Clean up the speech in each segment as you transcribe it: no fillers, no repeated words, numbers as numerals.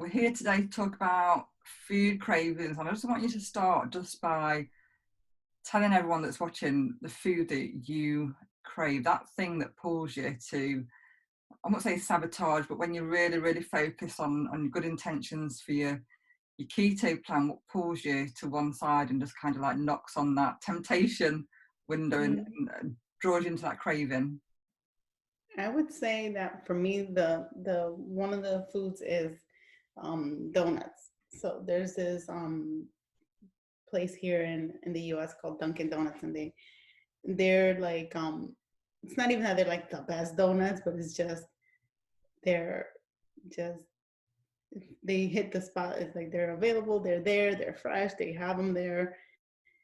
we're here today to talk about food cravings, and I just want you to start just by telling everyone that's watching the food that you crave, that thing that pulls you to, I won't say sabotage, but when you really, really focus on good intentions for your keto plan, what pulls you to one side and just kind of like knocks on that temptation window and draws you into that craving? I would say that for me, the one of the foods is donuts. So there's this place here in the US called Dunkin' Donuts, and they're like it's not even that they're like the best donuts, but it's just they're just they hit the spot. It's like they're available, they're there, they're fresh, they have them there.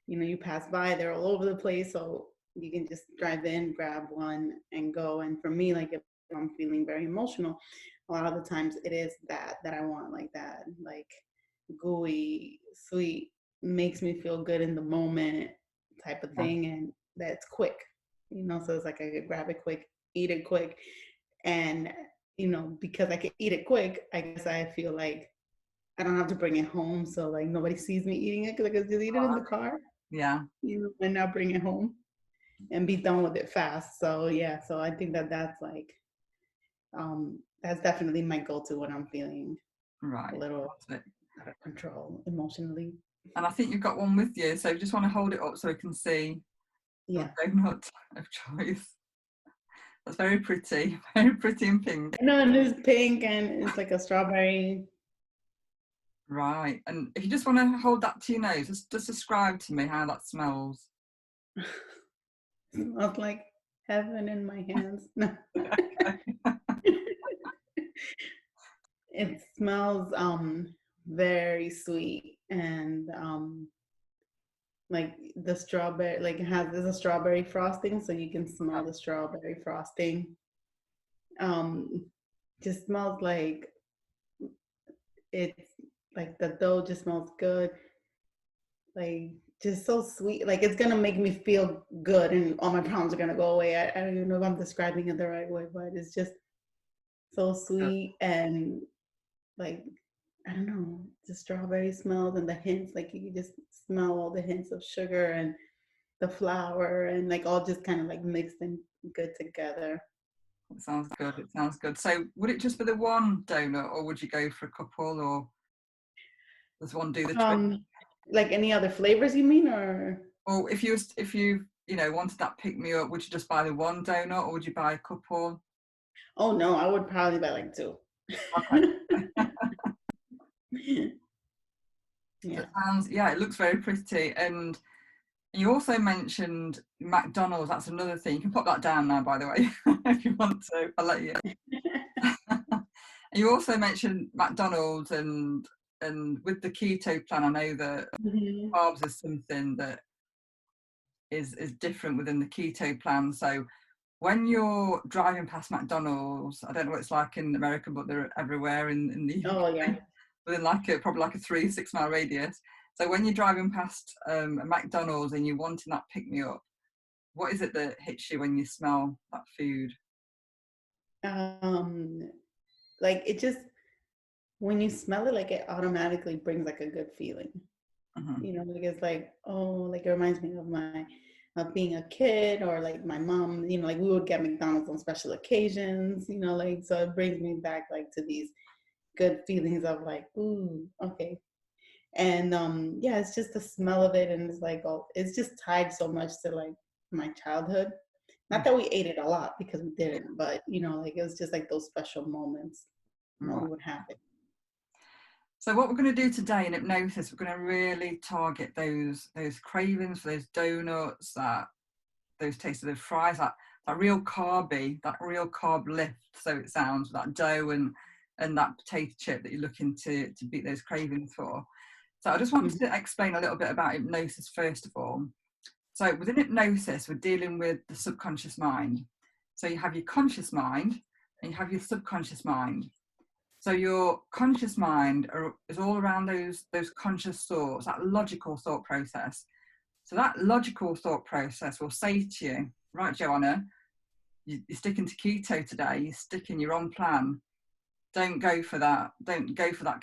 You know, you pass by, they're all over the place, so you can just drive in, grab one, and go. And for me, like if I'm feeling very emotional, a lot of the times it is that I want, like that, like gooey, sweet, makes me feel good in the moment type of Yeah. thing, and that's quick. You know, so it's like I could grab it quick, eat it quick, and because I can eat it quick, I guess I feel like I don't have to bring it home, so like nobody sees me eating it because I can just eat it in the car, Yeah. and not bring it home and be done with it fast. So yeah, so I think that's like that's definitely my go-to when I'm feeling a Right. little out of control emotionally. And I think you've got one with you, so you just want to hold it up so we can see your Yeah. donut of choice. That's very pretty, very pretty and pink. No, and it's pink and it's like a strawberry. Right. And if you just want to hold that to your nose, just describe to me how that smells. Smells like heaven in my hands. No. It smells very sweet, and like the strawberry, like it has there's a strawberry frosting, so you can smell the strawberry frosting. Um, just smells like it's like the dough just smells good, like just so sweet. Like it's gonna make me feel good, and all my problems are gonna go away. I don't even know if I'm describing it the right way, but it's just so Good. sweet and like I don't know, the strawberry smells and the hints, like you can just smell all the hints of sugar and the flour and like all just kind of like mixed and good together. It sounds good. It sounds good. So would it just be the one donut, or would you go for a couple, or does one do the trick? Um, like any other flavors you mean, or? Or if you wanted that pick me up, would you just buy the one donut, or would you buy a couple? Oh no, I would probably buy like two. Okay. So Yeah. it sounds, yeah, it looks very pretty. And you also mentioned McDonald's. That's another thing. You can pop that down now, by the way, if you want to. I'll let you. You also mentioned McDonald's, and with the keto plan, I know that Mhm. carbs is something that is different within the keto plan. So when you're driving past McDonald's, I don't know what it's like in America, but they're everywhere in the Oh UK, yeah. within probably like a 3-6 mile radius. So when you're driving past a McDonald's and you're wanting that pick me up, what is it that hits you when you smell that food? Um, like it just when you smell it, like it automatically brings like a good feeling. Mm-hmm. Like it's like, oh, like it reminds me of my of being a kid, or like my mom, like we would get McDonald's on special occasions, like so it brings me back like to these good feelings of like, ooh, okay. And yeah, it's just the smell of it, and it's like, oh, it's just tied so much to like my childhood. Not that we ate it a lot because we didn't, but like it was just like those special moments when Right. we would have it. So what we're going to do today in hypnosis, we're going to really target those cravings for those donuts, those tastes of those fries, that real carb lift. So it sounds that dough and that potato chip that you're looking to beat those cravings for. So I just wanted to explain a little bit about hypnosis first of all. So within hypnosis, we're dealing with the subconscious mind. So you have your conscious mind and you have your subconscious mind. So your conscious mind is all around those conscious thoughts, that logical thought process. So that logical thought process will say to you, right, Johanna, you're sticking to keto today, you're on plan. don't go for that. Don't go for that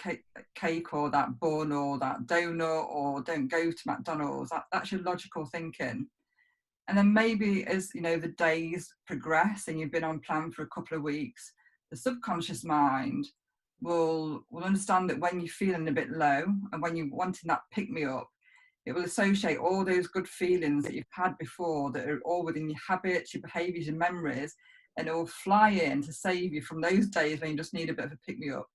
cake or that bun or that donut, or don't go to McDonald's. That's your logical thinking. And then maybe as you know the days progress and you've been on plan for a couple of weeks, the subconscious mind will understand that when you're feeling a bit low and when you're wanting that pick me up, it will associate all those good feelings that you've had before that are all within your habits, your behaviours, your memories, and it will fly in to save you from those days when you just need a bit of a pick me up.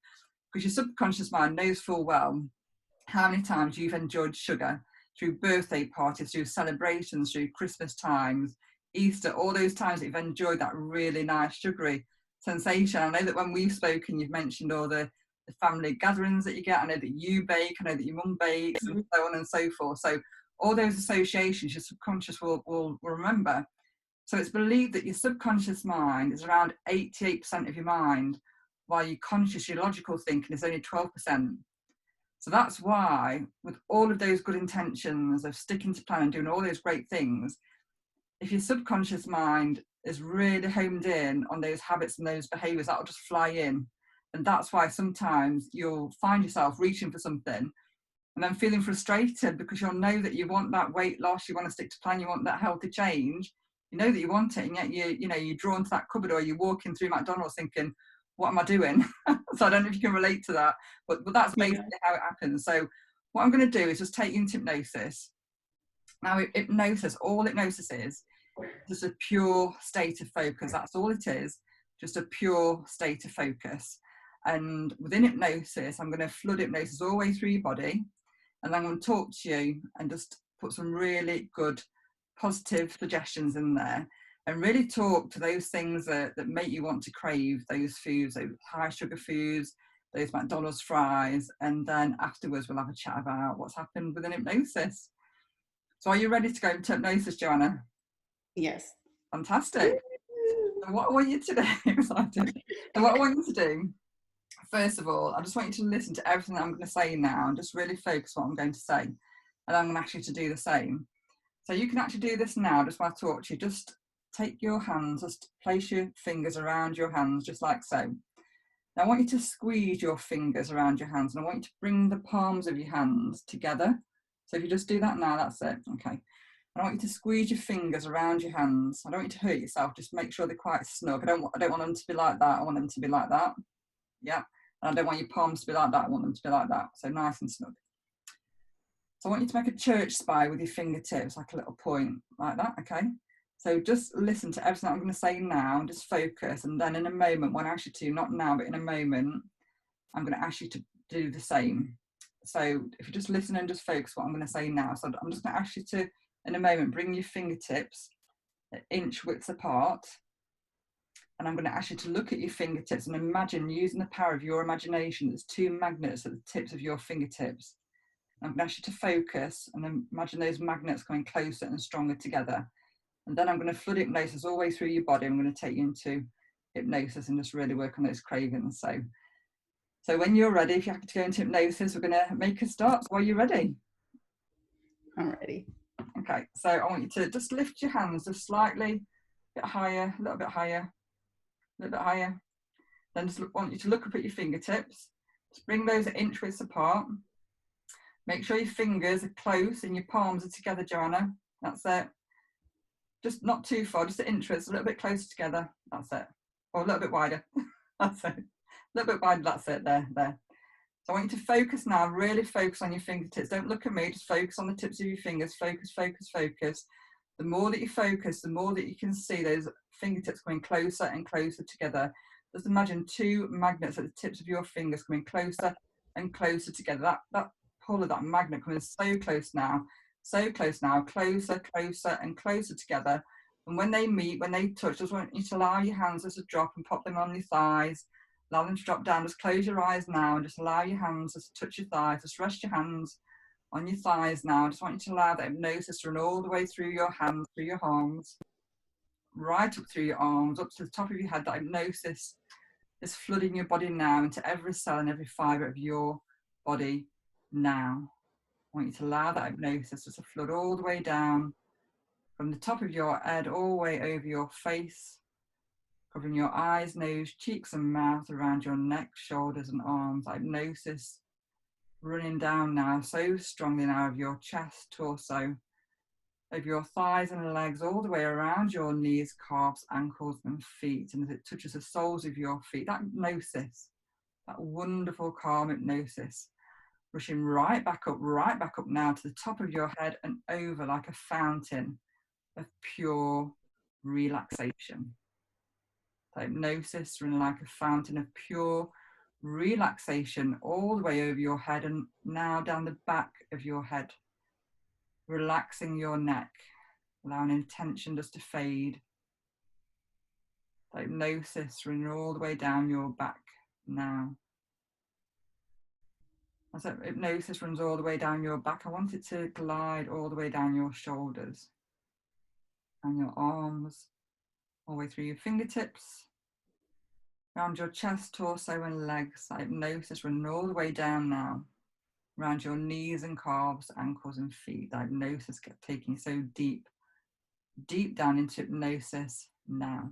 Because your subconscious mind knows full well how many times you've enjoyed sugar through birthday parties, through celebrations, through Christmas times, Easter, all those times that you've enjoyed that really nice sugary sensation. I know that when we've spoken, you've mentioned all the family gatherings that you get. I know that you bake, I know that your mum bakes, and so on and so forth. So all those associations your subconscious will remember. So it's believed that your subconscious mind is around 88% of your mind, while your conscious, your logical thinking is only 12%. So that's why, with all of those good intentions of sticking to plan and doing all those great things, if your subconscious mind is really homed in on those habits and those behaviours, that'll just fly in. And that's why sometimes you'll find yourself reaching for something and then feeling frustrated because you'll know that you want that weight loss, you want to stick to plan, you want that healthy change, you know that you want it, and yet you're drawn to that cupboard, or you're walking through McDonald's thinking, what am I doing? So I don't know if you can relate to that, but that's basically how it happens. So what I'm going to do is just take you into hypnosis. Now, hypnosis, all hypnosis is just a pure state of focus. That's all it is, just a pure state of focus. And within hypnosis, I'm going to flood hypnosis all the way through your body, and I'm going to talk to you and just put some really good positive suggestions in there, and really talk to those things that make you want to crave those foods, those high sugar foods, those McDonald's fries. And then afterwards we'll have a chat about what's happened within hypnosis. So are you ready to go into hypnosis, Johanna? Yes. Fantastic. So what I want you to do, excited. So what I want you to do, first of all, I just want you to listen to everything that I'm going to say now and just really focus what I'm going to say. And I'm going to ask you to do the same. So you can actually do this now, just while I talk to you. Just take your hands, just place your fingers around your hands, just like so. Now I want you to squeeze your fingers around your hands, and I want you to bring the palms of your hands together. So if you just do that now, that's it. Okay. I want you to squeeze your fingers around your hands. I don't want you to hurt yourself. Just make sure they're quite snug. I don't want them to be like that. I want them to be like that. Yeah. And I don't want your palms to be like that. I want them to be like that. So nice and snug. So I want you to make a church spire with your fingertips, like a little point, like that, okay? So just listen to everything I'm going to say now, and just focus. And then in a moment, when I ask you to, not now, but in a moment, I'm going to ask you to do the same. So if you just listen and just focus what I'm going to say now. So I'm just going to ask you to, in a moment, bring your fingertips inch widths apart. And I'm going to ask you to look at your fingertips and imagine, using the power of your imagination, there's two magnets at the tips of your fingertips. I'm going to ask you to focus and then imagine those magnets coming closer and stronger together. And then I'm going to flood hypnosis all the way through your body. I'm going to take you into hypnosis and just really work on those cravings. So when you're ready, if you're happy to go into hypnosis, we're going to make a start. So are you ready? I'm ready. Okay, so I want you to just lift your hands just slightly, a bit higher, a little bit higher, a little bit higher. Then just want you to look up at your fingertips. Just bring those inch widths apart. Make sure your fingers are close and your palms are together, Johanna. That's it. Just not too far, just the inches, a little bit closer together. That's it. Or a little bit wider. That's it. A little bit wider, that's it. There. So I want you to focus now, really focus on your fingertips. Don't look at me, just focus on the tips of your fingers. Focus, focus, focus. The more that you focus, the more that you can see those fingertips coming closer and closer together. Just imagine two magnets at the tips of your fingers coming closer and closer together. That pull of that magnet coming so close now, closer, closer and closer together. And when they meet, when they touch, just want you to allow your hands just to drop and pop them on your thighs. Allow them to drop down. Just close your eyes now and just allow your hands just to touch your thighs. Just rest your hands on your thighs now. Just want you to allow that hypnosis to run all the way through your hands, through your arms, right up through your arms, up to the top of your head. That hypnosis is flooding your body now into every cell and every fibre of your body now. I want you to allow that hypnosis just to flood all the way down from the top of your head all the way over your face, covering your eyes, nose, cheeks and mouth, around your neck, shoulders and arms. Hypnosis running down now so strongly now of your chest, torso, of your thighs and legs, all the way around your knees, calves, ankles and feet. And as it touches the soles of your feet, that hypnosis, that wonderful calm hypnosis, rushing right back up now to the top of your head and over like a fountain of pure relaxation. The hypnosis running like a fountain of pure relaxation all the way over your head and now down the back of your head, relaxing your neck, allowing any tension just to fade. The hypnosis running all the way down your back now. As that hypnosis runs all the way down your back, I want it to glide all the way down your shoulders and your arms, all the way through your fingertips, around your chest, torso and legs. That hypnosis running all the way down now, around your knees and calves, ankles and feet. That hypnosis taking you so deep, deep down into hypnosis now.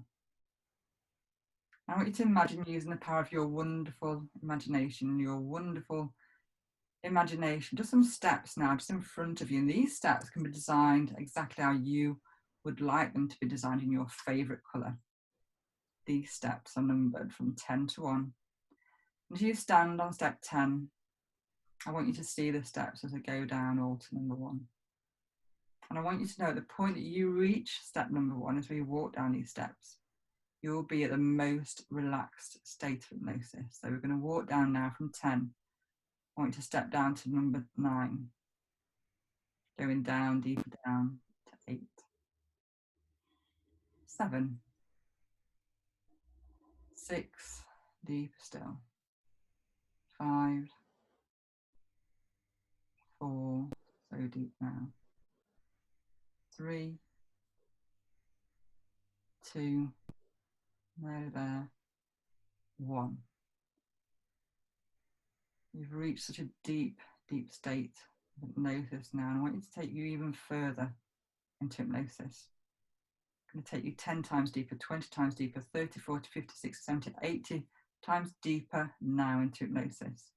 I want you to imagine using the power of your wonderful imagination, just some steps now, just in front of you. And these steps can be designed exactly how you would like them to be designed in your favourite colour. These steps are numbered from 10 to 1. And as you stand on step 10, I want you to see the steps as they go down all to number 1. And I want you to know at the point that you reach step number 1, as we walk down these steps, you'll be at the most relaxed state of hypnosis. So we're going to walk down now from 10. I want you to step down to number 9, going down, deeper down to 8, 7, 6, deeper still, 5, 4, so deep now, 3, 2, there, 1. You've reached such a deep, deep state of hypnosis now, and I want you to take you even further into hypnosis. I'm going to take you 10 times deeper, 20 times deeper, 30, 40, 50, 60, 70, 80 times deeper now into hypnosis.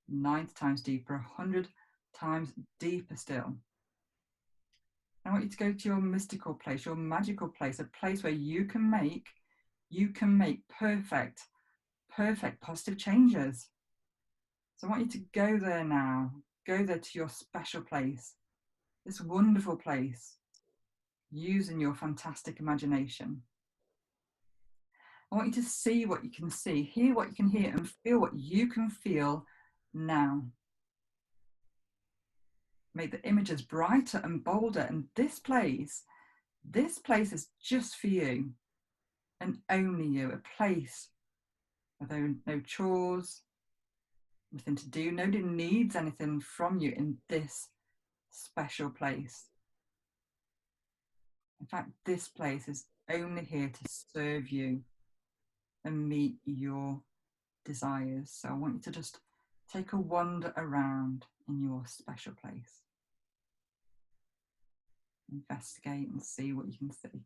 90 times deeper, 100 times deeper still. I want you to go to your mystical place, your magical place, a place where you can make perfect positive changes. So I want you to go there now, go there to your special place, this wonderful place, using your fantastic imagination. I want you to see what you can see, hear what you can hear, and feel what you can feel now. Make the images brighter and bolder, and this place is just for you and only you, a place where there are no chores, nothing to do, nobody needs anything from you in this special place. In fact, this place is only here to serve you and meet your desires. So I want you to just take a wander around in your special place. Investigate and see what you can see.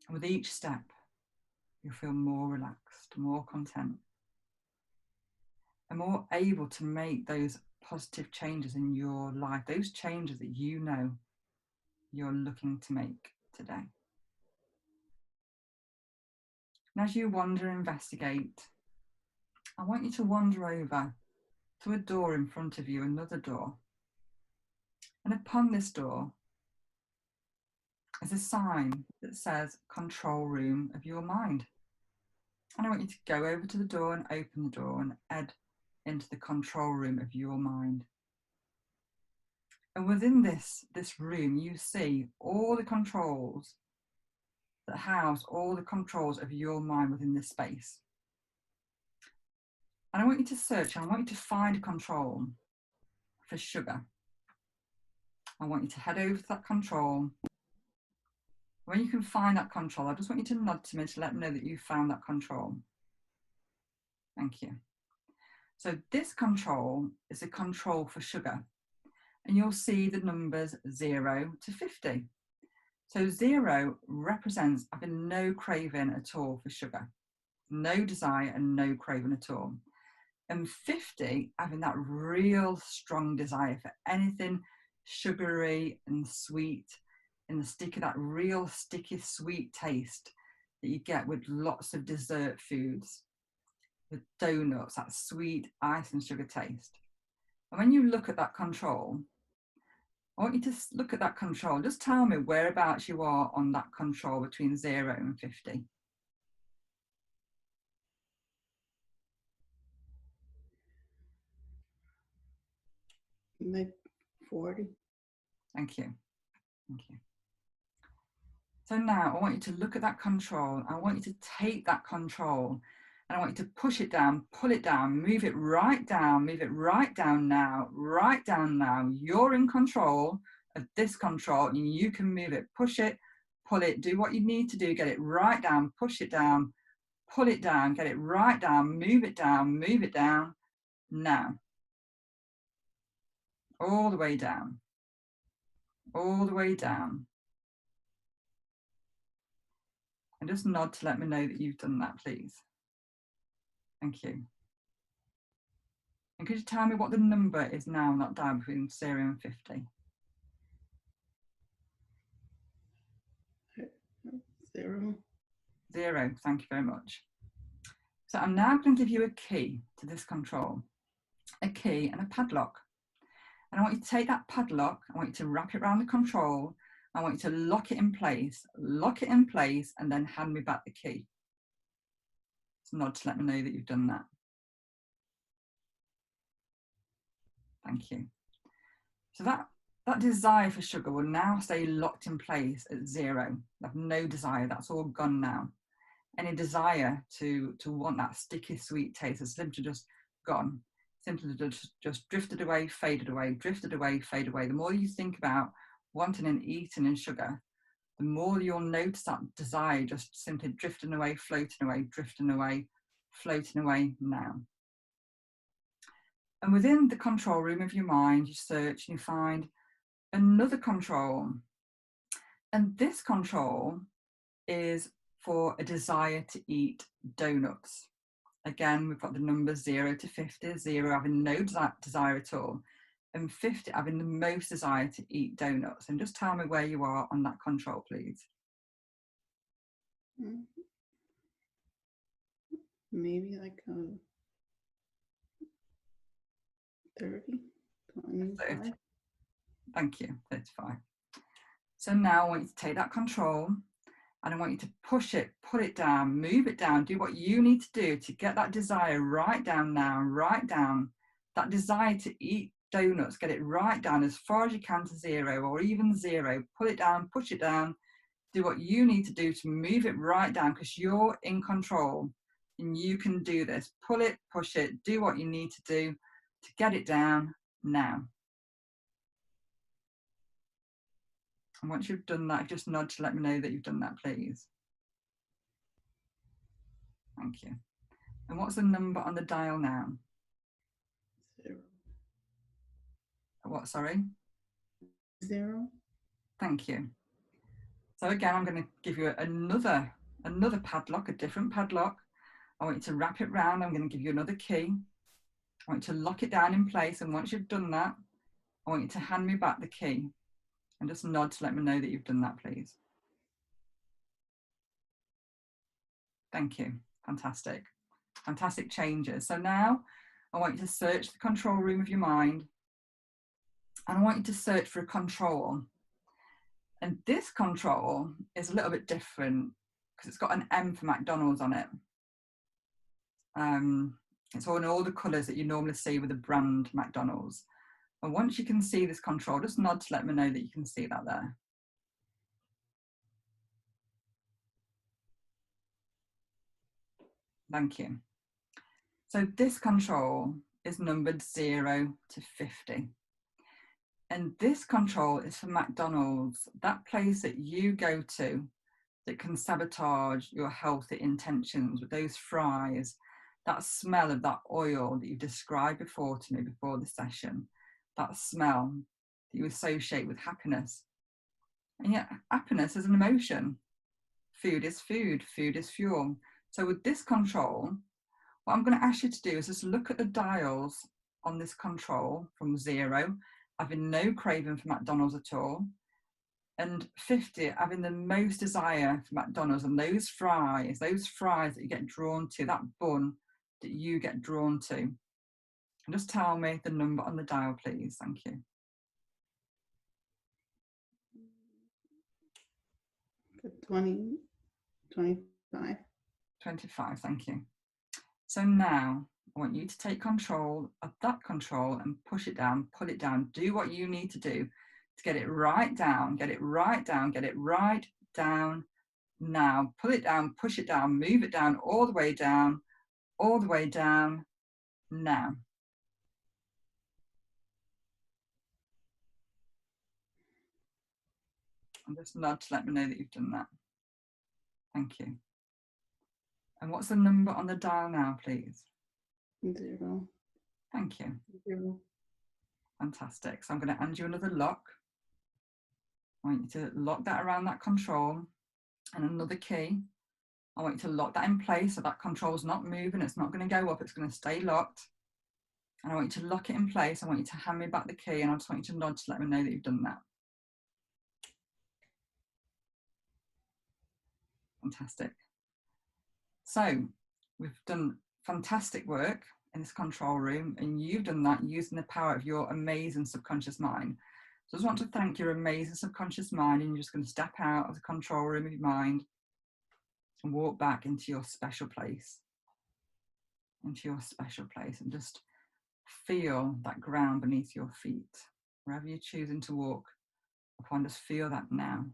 And with each step, you'll feel more relaxed, more content, and more able to make those positive changes in your life, those changes that you know you're looking to make today. And as you wander and investigate, I want you to wander over to a door in front of you, another door. And upon this door is a sign that says control room of your mind. And I want you to go over to the door and open the door and head into the control room of your mind. And within this room, you see all the controls that house all the controls of your mind within this space. And I want you to search, I want you to find a control for sugar. I want you to head over to that control. When you can find that control, I just want you to nod to me to let me know that you found that control. Thank you. So this control is a control for sugar. And you'll see the numbers 0 to 50. So 0 represents having no craving at all for sugar, no desire and no craving at all. And 50, having that real strong desire for anything sugary and sweet, and the stick of that real sticky sweet taste that you get with lots of dessert foods, with donuts, that sweet ice and sugar taste. And when you look at that control, I want you to look at that control. Just tell me whereabouts you are on that control between 0 and 50. Like 40. Thank you. Thank you. So now I want you to look at that control. I want you to take that control and I want you to push it down, pull it down, move it right down now, right down now. You're in control of this control and you can move it, push it, pull it, do what you need to do, get it right down, push it down, pull it down, get it right down, move it down now. All the way down, all the way down. And just nod to let me know that you've done that, please. Thank you. And could you tell me what the number is now, not down, between 0 and 50? 0. 0, thank you very much. So I'm now going to give you a key to this control, a key and a padlock. And I want you to take that padlock, I want you to wrap it around the control, I want you to lock it in place, and then hand me back the key. Just nod to let me know that you've done that. Thank you. So that desire for sugar will now stay locked in place at 0. I have no desire, that's all gone now. Any desire to want that sticky sweet taste has simply just gone. Simply just drifted away, faded away, drifted away, faded away. The more you think about wanting and eating and sugar, the more you'll notice that desire just simply drifting away, floating away, drifting away, floating away now. And within the control room of your mind, you search and you find another control. And this control is for a desire to eat donuts. Again, we've got the numbers 0 to 50, 0 having no desire at all, and 50 having the most desire to eat donuts. And just tell me where you are on that control, please. Maybe like 30, 25. Thank you, 35. So now I want you to take that control and I want you to push it, pull it down, move it down, do what you need to do to get that desire right down now, right down. That desire to eat donuts, get it right down as far as you can to 0 or even 0. Pull it down, push it down, do what you need to do to move it right down because you're in control and you can do this. Pull it, push it, do what you need to do to get it down now. And once you've done that, just nod to let me know that you've done that, please. Thank you. And what's the number on the dial now? 0. What, sorry? 0. Thank you. So again, I'm going to give you another padlock, a different padlock. I want you to wrap it round. I'm going to give you another key. I want you to lock it down in place. And once you've done that, I want you to hand me back the key. And just nod to let me know that you've done that, please. Thank you. Fantastic. Fantastic changes. So now I want you to search the control room of your mind. And I want you to search for a control. And this control is a little bit different because it's got an M for McDonald's on it. It's all in all the colours that you normally see with the brand McDonald's. And once you can see this control, just nod to let me know that you can see that there. Thank you. So this control is numbered 0 to 50. And this control is for McDonald's, that place that you go to that can sabotage your healthy intentions with those fries, that smell of that oil that you described before to me before the session, that smell that you associate with happiness. And yet happiness is an emotion. Food is food, food is fuel. So with this control, what I'm going to ask you to do is just look at the dials on this control from 0, having no craving for McDonald's at all, and 50, having the most desire for McDonald's, and those fries that you get drawn to, that bun that you get drawn to. And just tell me the number on the dial, please. Thank you. 20, 25. 25, thank you. So now I want you to take control of that control and push it down, pull it down, do what you need to do to get it right down, get it right down, get it right down now. Pull it down, push it down, move it down, all the way down now. And just nod to let me know that you've done that. Thank you. And what's the number on the dial now, please? 0. Thank you. 0. Fantastic. So I'm going to hand you another lock. I want you to lock that around that control, and another key. I want you to lock that in place so that control's not moving, it's not going to go up, it's going to stay locked. And I want you to lock it in place. I want you to hand me back the key, and I just want you to nod to let me know that you've done that. Fantastic. So we've done fantastic work in this control room, and you've done that using the power of your amazing subconscious mind. So I just want to thank your amazing subconscious mind, and you're just going to step out of the control room of your mind and walk back into your special place, and just feel that ground beneath your feet. Wherever you're choosing to walk upon, just feel that now.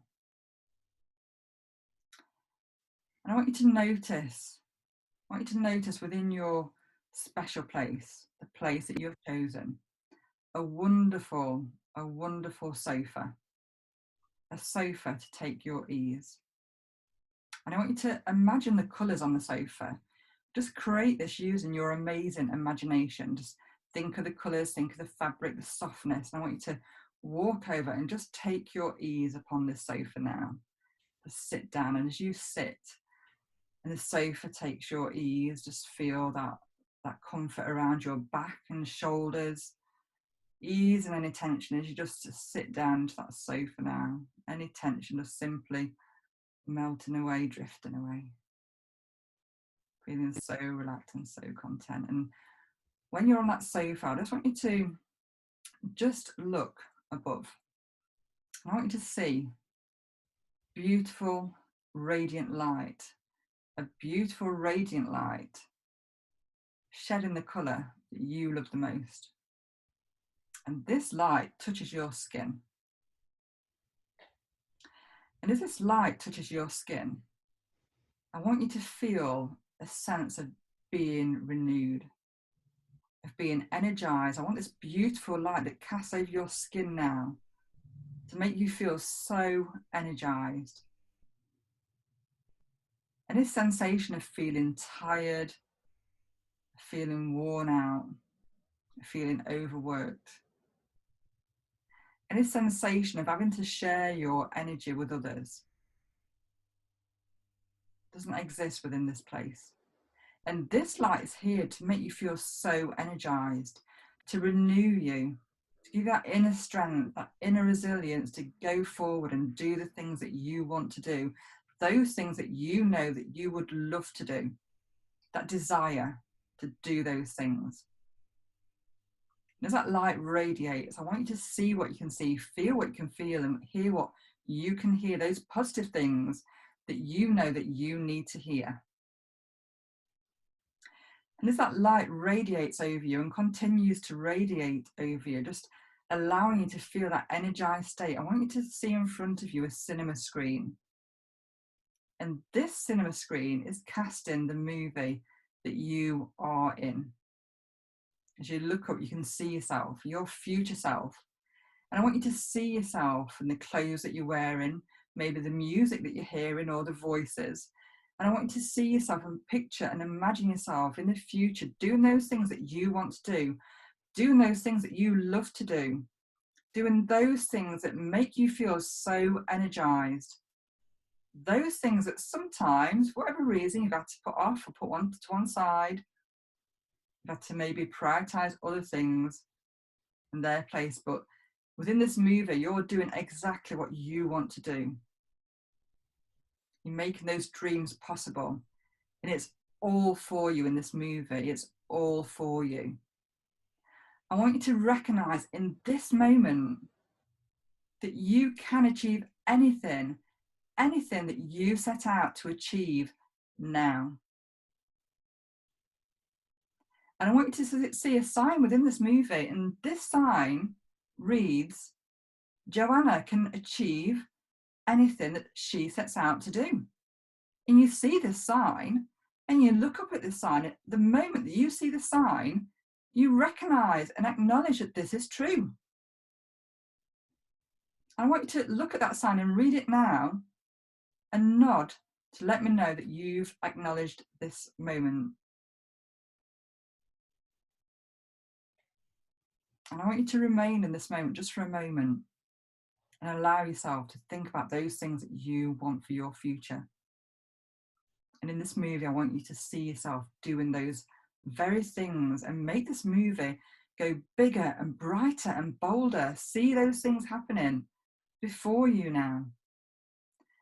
And I want you to notice within your special place, the place that you've chosen, a wonderful sofa, a sofa to take your ease. And I want you to imagine the colours on the sofa. Just create this using your amazing imagination. Just think of the colours, think of the fabric, the softness. And I want you to walk over and just take your ease upon this sofa now. Just sit down, and as you sit and the sofa takes your ease, just feel that comfort around your back and shoulders. Ease and any tension as you just sit down to that sofa now. Any tension just simply melting away, drifting away. Feeling so relaxed and so content. And when you're on that sofa, I just want you to just look above. I want you to see beautiful, radiant light. A beautiful, radiant light shedding the colour that you love the most. And this light touches your skin. And as this light touches your skin, I want you to feel a sense of being renewed, of being energized. I want this beautiful light that casts over your skin now to make you feel so energized. And this sensation of feeling tired, feeling worn out, feeling overworked, and this sensation of having to share your energy with others doesn't exist within this place. And this light is here to make you feel so energized, to renew you, to give you that inner strength, that inner resilience to go forward and do the things that you want to do, those things that you know that you would love to do, that desire to do those things. And as that light radiates, I want you to see what you can see, feel what you can feel, and hear what you can hear, those positive things that you know that you need to hear. And as that light radiates over you and continues to radiate over you, just allowing you to feel that energized state, I want you to see in front of you a cinema screen. And this cinema screen is casting the movie that you are in. As you look up, you can see yourself, your future self. And I want you to see yourself in the clothes that you're wearing, maybe the music that you're hearing or the voices. And I want you to see yourself and picture and imagine yourself in the future doing those things that you want to do, doing those things that you love to do, doing those things that make you feel so energized. Those things that sometimes, for whatever reason, you've had to put off or put to one side. You've had to maybe prioritize other things in their place. But within this movie, you're doing exactly what you want to do. You're making those dreams possible. And it's all for you in this movie. It's all for you. I want you to recognize in this moment that you can achieve anything that you set out to achieve now. And I want you to see a sign within this movie, and this sign reads, Johanna can achieve anything that she sets out to do. And you see this sign, and you look up at this sign. At the moment that you see the sign, you recognize and acknowledge that this is true. I want you to look at that sign and read it now and nod to let me know that you've acknowledged this moment. And I want you to remain in this moment just for a moment and allow yourself to think about those things that you want for your future. And in this movie, I want you to see yourself doing those very things and make this movie go bigger and brighter and bolder. See those things happening before you now.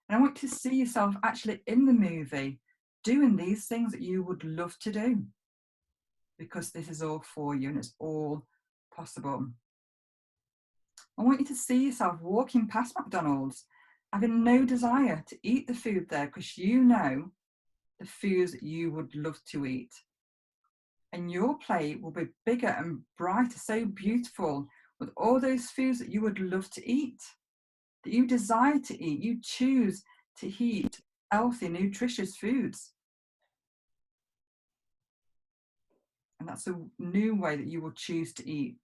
And I want you to see yourself actually in the movie doing these things that you would love to do, because this is all for you and it's all possible. I want you to see yourself walking past McDonald's, having no desire to eat the food there, because you know the foods that you would love to eat. And your plate will be bigger and brighter, so beautiful, with all those foods that you would love to eat, that you desire to eat. You choose to eat healthy, nutritious foods. And that's a new way that you will choose to eat.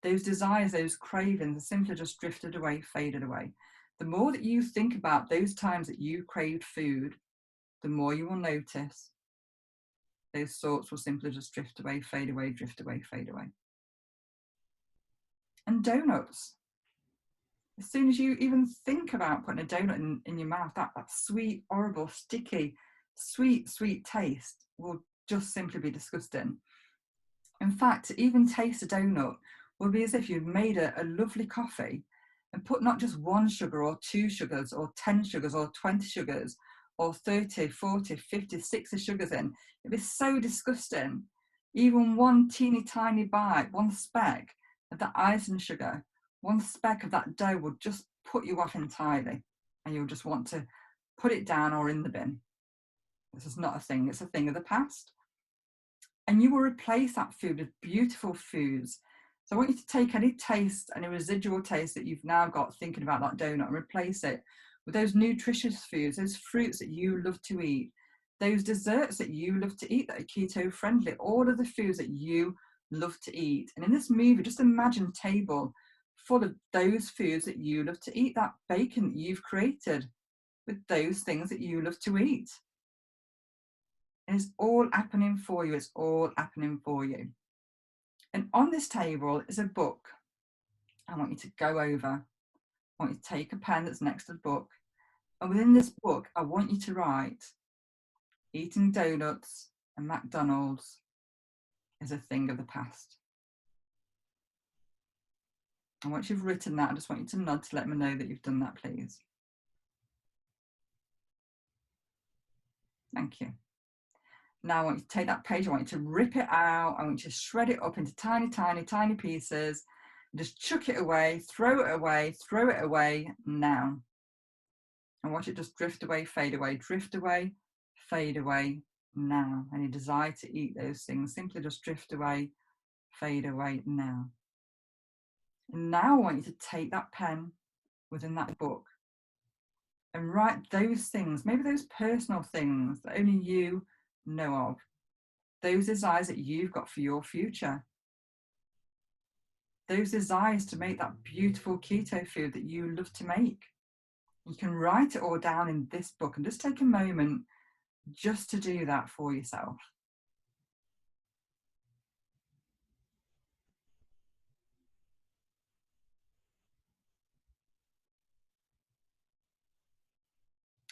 Those desires, those cravings are simply just drifted away, faded away. The more that you think about those times that you craved food, the more you will notice those thoughts will simply just drift away, fade away, drift away, fade away. And donuts. As soon as you even think about putting a donut in your mouth, that sweet, horrible, sticky, sweet taste will just simply be disgusting. In fact, to even taste a donut will be as if you've made a lovely coffee and put not just one sugar or 2 sugars or 10 sugars or 20 sugars or 30, 40, 50, 60 sugars in. It'd be so disgusting. Even one teeny tiny bite, one speck of that icing sugar, one speck of that dough would just put you off entirely, and you'll just want to put it down or in the bin. This is not a thing, it's a thing of the past. And you will replace that food with beautiful foods. So I want you to take any taste, any residual taste that you've now got thinking about that donut, and replace it with those nutritious foods, those fruits that you love to eat, those desserts that you love to eat that are keto friendly, all of the foods that you love to eat. And in this movie, just imagine a table full of those foods that you love to eat, that bacon that you've created with those things that you love to eat. And it's all happening for you. It's all happening for you. And on this table is a book. I want you to go over. I want you to take a pen that's next to the book. And within this book, I want you to write, eating donuts and McDonald's is a thing of the past. And once you've written that, I just want you to nod to let me know that you've done that, please. Thank you. Now I want you to take that page, I want you to rip it out, I want you to shred it up into tiny, tiny, tiny pieces, and just chuck it away, throw it away now. And watch it just drift away, fade away now. Any desire to eat those things, simply just drift away, fade away now. And now I want you to take that pen within that book and write those things, maybe those personal things that only you know of, those desires that you've got for your future, those desires to make that beautiful keto food that you love to make. You can write it all down in this book and just take a moment just to do that for yourself.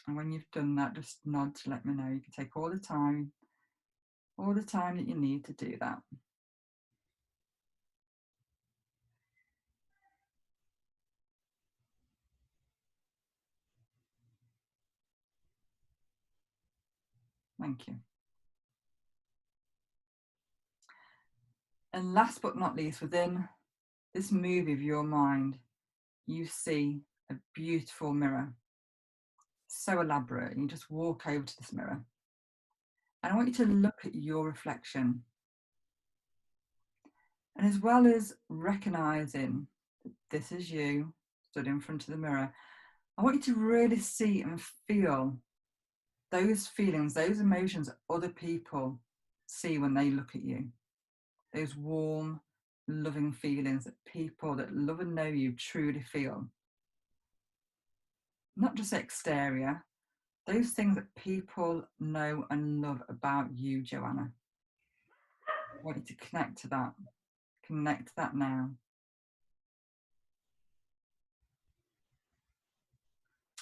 And when you've done that, just nod to let me know. You can take all the time that you need to do that. Thank you. And last but not least, within this movie of your mind, you see a beautiful mirror, so elaborate, and you just walk over to this mirror. And I want you to look at your reflection. And as well as recognizing that this is you stood in front of the mirror, I want you to really see and feel those feelings, those emotions that other people see when they look at you. Those warm, loving feelings that people that love and know you truly feel. Not just exterior, those things that people know and love about you, Johanna. I want you to connect to that. Connect to that now.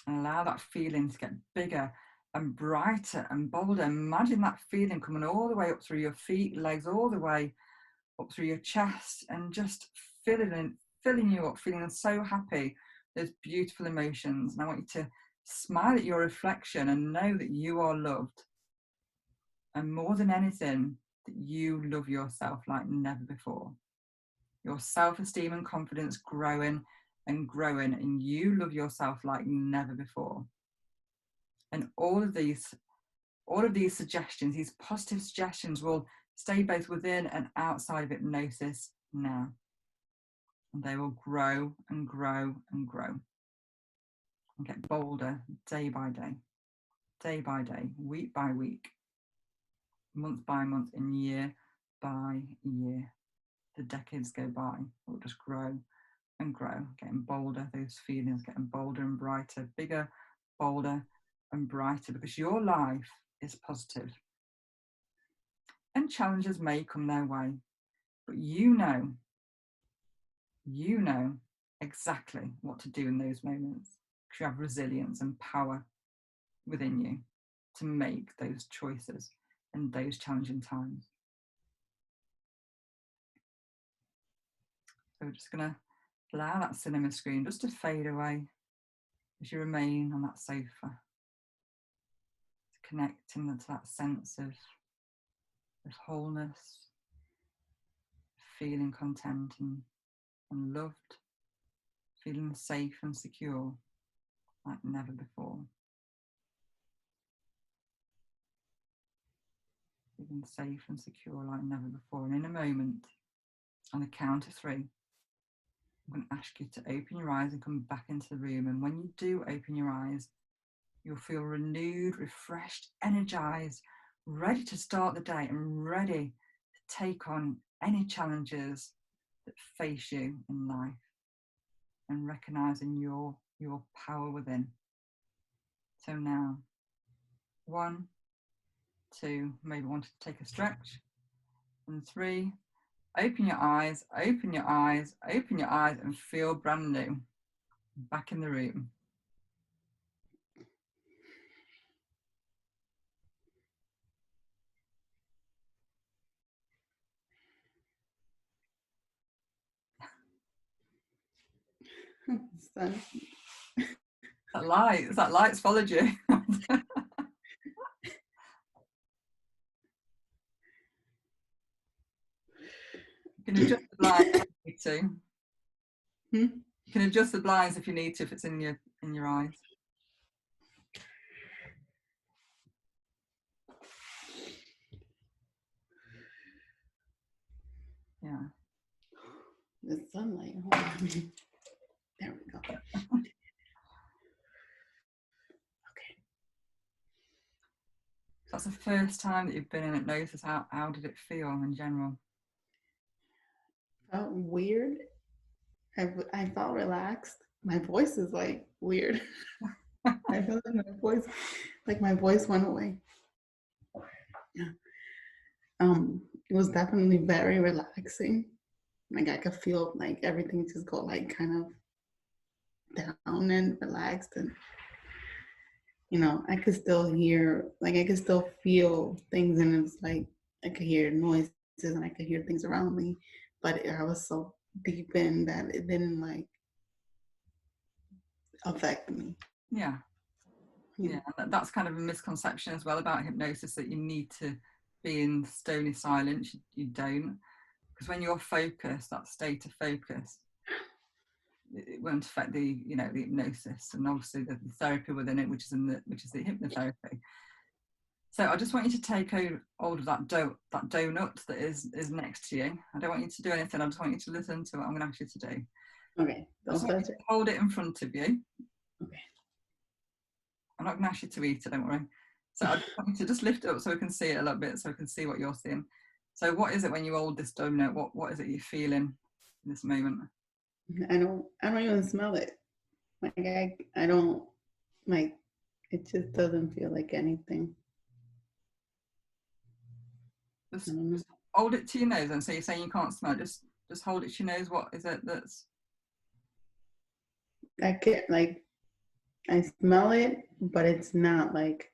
And allow that feeling to get bigger and brighter and bolder. Imagine that feeling coming all the way up through your feet, legs, all the way up through your chest, and just filling you up, feeling so happy. Those beautiful emotions. And I want you to smile at your reflection and know that you are loved. And more than anything, that you love yourself like never before. Your self-esteem and confidence growing and growing, and you love yourself like never before. And all of these suggestions, these positive suggestions, will stay both within and outside of hypnosis now. And they will grow and grow and grow and get bolder day by day, week by week, month by month, and year by year. The decades go by, it will just grow and grow, getting bolder, those feelings getting bolder and brighter, bigger, bolder and brighter, because your life is positive. And challenges may come their way, but you know exactly what to do in those moments, because you have resilience and power within you to make those choices in those challenging times. So we're just going to allow that cinema screen just to fade away as you remain on that sofa, connecting to that sense of wholeness, feeling content and loved, feeling safe and secure like never before. Feeling safe and secure like never before. And in a moment, on the count of 3, I'm going to ask you to open your eyes and come back into the room. And when you do open your eyes, you'll feel renewed, refreshed, energized, ready to start the day and ready to take on any challenges that face you in life, and recognizing your power within. So now, 1, 2, maybe wanted to take a stretch, and 3, open your eyes, open your eyes, open your eyes, and feel brand new, back in the room. That light's followed you. You can adjust the blinds if you need to. You can adjust the blinds if you need to, if it's in your eyes. Yeah. The sunlight. There we go. Okay. So that's the first time that you've been in hypnosis. How did it feel in general? Felt weird. I felt relaxed. My voice is like weird. I felt like my voice went away. Yeah. It was definitely very relaxing. Like I could feel like everything just go like kind of down and relaxed, and you know, I could still hear, like, I could still feel things, and it's like I could hear noises and I could hear things around me, but I was so deep in that it didn't like affect me. Yeah. Yeah. Yeah, that's kind of a misconception as well about hypnosis, that you need to be in stony silence. You don't, because when you're focused, that state of focus, it won't affect the, you know, the hypnosis, and obviously the therapy within it, which is the hypnotherapy. So I just want you to take hold of that donut that is next to you. I don't want you to do anything. I just want you to listen to what I'm going to ask you to do. Okay. I just Don't want you touch to it. hold it in front of you. Okay. I'm not going to ask you to eat it, don't worry. So I just want you to just lift it up so we can see it a little bit, so we can see what you're seeing. So what is it when you hold this donut? What is it you're feeling in this moment? I don't even smell it. Like I don't like it just doesn't feel like anything. I Just, don't know. just hold it to your nose, and so you're saying you can't smell it. Just hold it to your nose. What is it that's... I can't like I smell it, but it's not like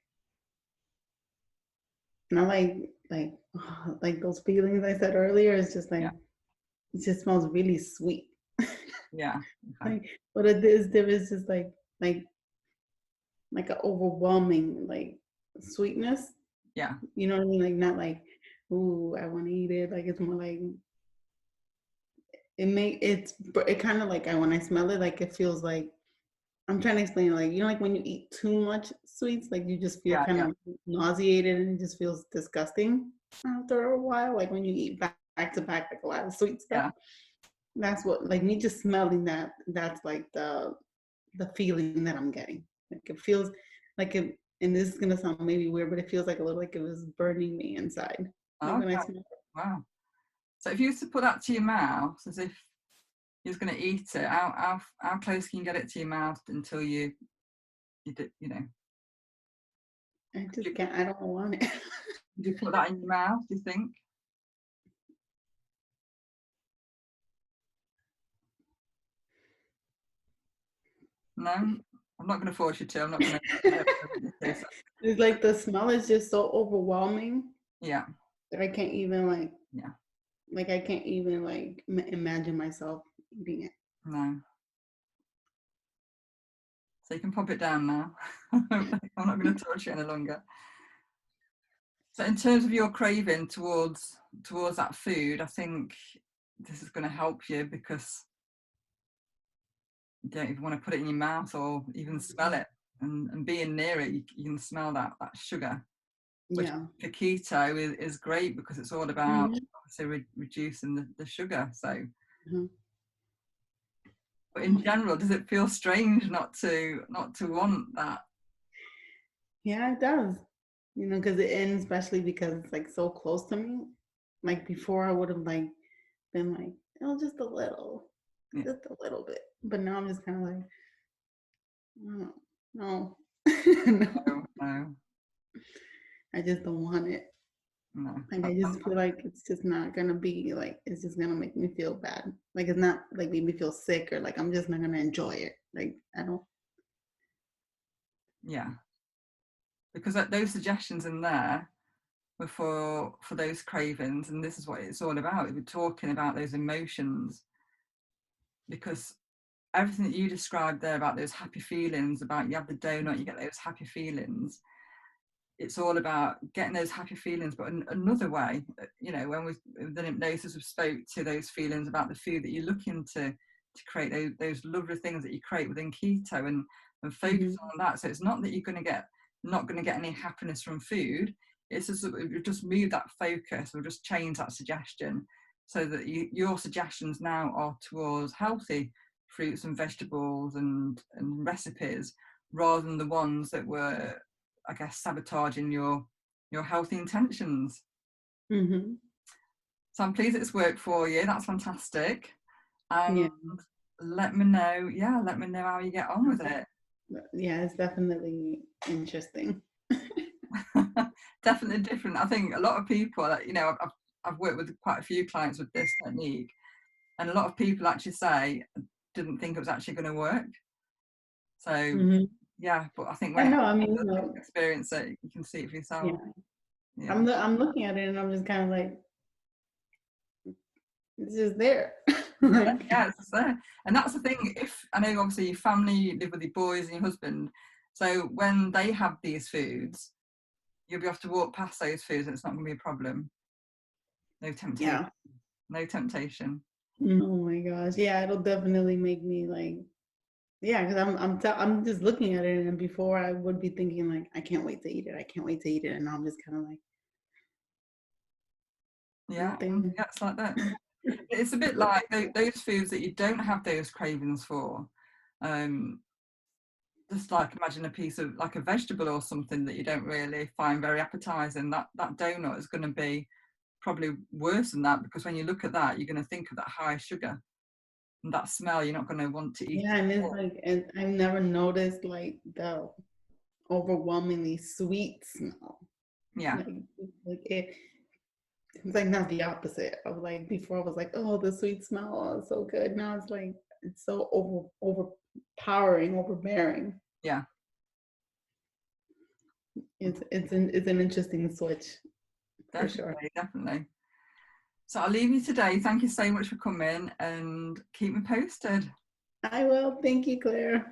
those feelings I said earlier. It's just Yeah, like it just smells really sweet. yeah, okay, Like but it is there is just like like an overwhelming like sweetness. yeah, You know what I mean? Like not like, ooh, I want to eat it. Like it's more like it kind of like when I smell it, like it feels like I'm trying to explain it, like you know, like when you eat too much sweets, like you just feel yeah, kind yeah, of nauseated and it just feels disgusting after a while. Like when you eat back to back like a lot of sweet stuff. yeah. That's what like me just smelling that. That's like the feeling that I'm getting. Like it feels like it. And this is gonna sound maybe weird, but it feels like a little like it was burning me inside. Like when I Okay, smell it. wow. So if you used to put that to your mouth as if you was going to eat it, how close can you get it to your mouth until you do, you know? I Could just you, can't. I don't want it. could you put that in your mouth? Do you think? No, I'm not going to force you to. I'm not going to. It's like the smell is just so overwhelming Yeah, that I can't even yeah, like I can't even like imagine myself eating it. no. So you can pop it down now. I'm not going to torture you any longer. So in terms of your craving towards that food, I think this is going to help you, because you don't even want to put it in your mouth or even smell it. And being near it, you can smell that sugar, which Yeah. for keto is great, because it's all about Hmm. obviously reducing the sugar. So, Hmm. but in general, does it feel strange not to want that? Yeah, it does. You know, because and especially because it's like so close to me. Like before, I would have like been like, oh, Yeah, just a little bit. But now I'm just kind of like, oh, no, no, no, no, I just don't want it. no. Like I just feel like it's just not gonna be like it's just gonna make me feel bad. Like it's not like make me feel sick or like I'm just not gonna enjoy it. Like I don't. Yeah, because those suggestions in there were for those cravings, and this is what it's all about. We're talking about those emotions, because everything that you described there about those happy feelings, about you have the donut, you get those happy feelings. It's all about getting those happy feelings, but another way, you know, when we within hypnosis, we spoke to those feelings about the food that you're looking to create those lovely things that you create within keto, and focus Hmm. on that. So it's not that you're going to get not going to get any happiness from food. It's just that we've just moved that focus, we'll just change that suggestion, so that your suggestions now are towards healthy fruits and vegetables and recipes, rather than the ones that were, I guess, sabotaging your healthy intentions. Hmm. So I'm pleased it's worked for you. That's fantastic. And Yeah. let me know, yeah, let me know how you get on with it. Yeah, it's definitely interesting. Definitely different. I think a lot of people, you know, I've worked with quite a few clients with this technique, and a lot of people actually say didn't think it was actually going to work. So Hmm. Yeah, but I think I when it know. I mean, experience it, you can see it for yeah. yourself. Yeah. I'm looking at it and I'm just kind of like, it's just there. Yeah, Like, yeah, it's just there. And that's the thing, if I know obviously your family, you live with your boys and your husband, so when they have these foods, you'll be able to walk past those foods and it's not going to be a problem. No temptation. yeah. No temptation. Oh my gosh. Yeah, it'll definitely make me like, yeah, because I'm just looking at it, and before I would be thinking like, I can't wait to eat it. I can't wait to eat it, and now I'm just kind of like, Yeah, nothing. yeah, it's like that. It's a bit like those foods that you don't have those cravings for. Um, just like imagine a piece of like a vegetable or something that you don't really find very appetizing. That donut is going to be probably worse than that, because when you look at that, you're going to think of that high sugar and that smell. You're not going to want to eat Yeah, and it it's more. like, and I've never noticed like the overwhelmingly sweet smell. Yeah, Like, like it, it's like not the opposite of like before. I was like, oh, the sweet smell, oh, it's so good. Now it's like it's so overpowering, overbearing. yeah, It's an interesting switch for sure. definitely, definitely. So I'll leave you today. Thank you so much for coming and keep me posted. I will. Thank you, Claire.